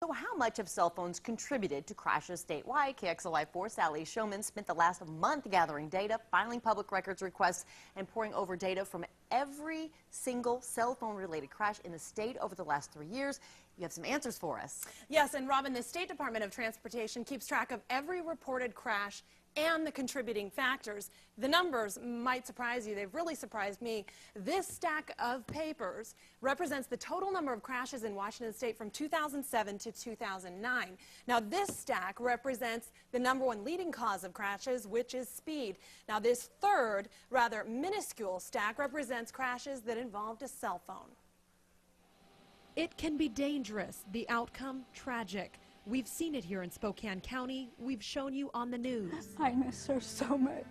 So how much have cell phones contributed to crashes statewide? KXLY4 Sally Showman spent the last month gathering data, filing public records requests, and poring over data from every single cell phone related crash in the state over the last 3 years. You have some answers for us. Yes, and Robin, the State Department of Transportation keeps track of every reported crash and the contributing factors. The numbers might surprise you. They've really surprised me. This stack of papers represents the total number of crashes in Washington State from 2007 to 2009. Now, this stack represents the #1 leading cause of crashes, which is speed. Now, this third, rather minuscule stack represents crashes that involved a cell phone. It can be dangerous, the outcome tragic. We've seen it here in Spokane County. We've shown you on the news. I miss her so much.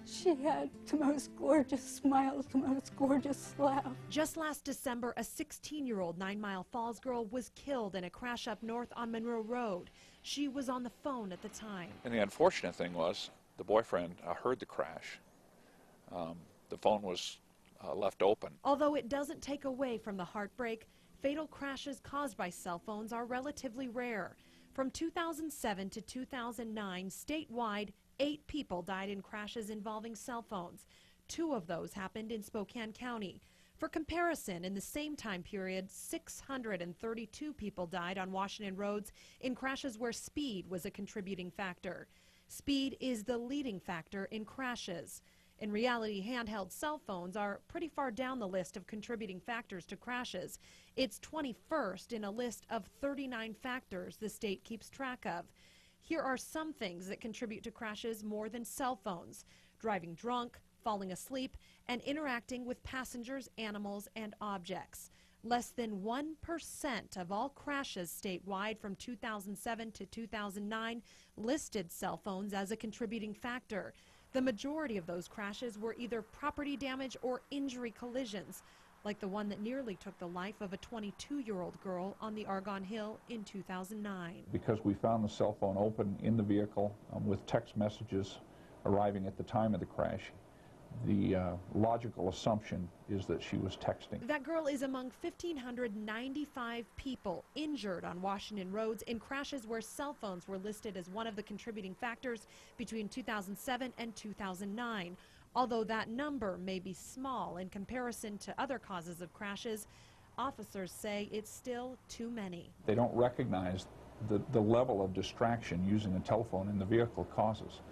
She had the most gorgeous smiles, the most gorgeous laugh. Just last December, a 16-year-old 9 Mile Falls girl was killed in a crash up north on Monroe Road. She was on the phone at the time. And the unfortunate thing was the boyfriend heard the crash. The phone was left open. Although it doesn't take away from the heartbreak, fatal crashes caused by cell phones are relatively rare. From 2007 to 2009, statewide, 8 people died in crashes involving cell phones. 2 of those happened in Spokane County. For comparison, in the same time period, 632 people died on Washington roads in crashes where speed was a contributing factor. Speed is the leading factor in crashes. In reality, handheld cell phones are pretty far down the list of contributing factors to crashes. It's 21st in a list of 39 factors the state keeps track of. Here are some things that contribute to crashes more than cell phones: driving drunk, falling asleep, and interacting with passengers, animals, and objects. Less than 1% of all crashes statewide from 2007 to 2009 listed cell phones as a contributing factor. The majority of those crashes were either property damage or injury collisions, like the one that nearly took the life of a 22-year-old girl on the Argonne Hill in 2009. Because we found the cell phone open in the vehicle with text messages arriving at the time of the crash, the logical assumption is that she was texting. That girl is among 1,595 people injured on Washington roads in crashes where cell phones were listed as one of the contributing factors between 2007 and 2009. Although that number may be small in comparison to other causes of crashes, officers say it's still too many. They don't recognize the level of distraction using a telephone in the vehicle causes.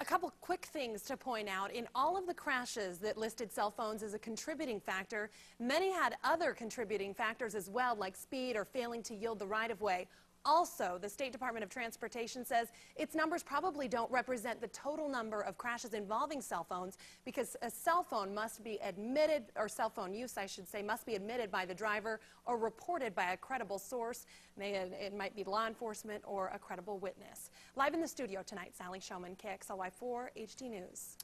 A couple quick things to point out. In all of the crashes that listed cell phones as a contributing factor, many had other contributing factors as well, like speed or failing to yield the right-of-way. Also, the State Department of Transportation says its numbers probably don't represent the total number of crashes involving cell phones, because a cell phone must be admitted, or cell phone use, I should say, must be admitted by the driver or reported by a credible source. It might be law enforcement or a credible witness. Live in the studio tonight, Sally Showman, KXLY4 HD News.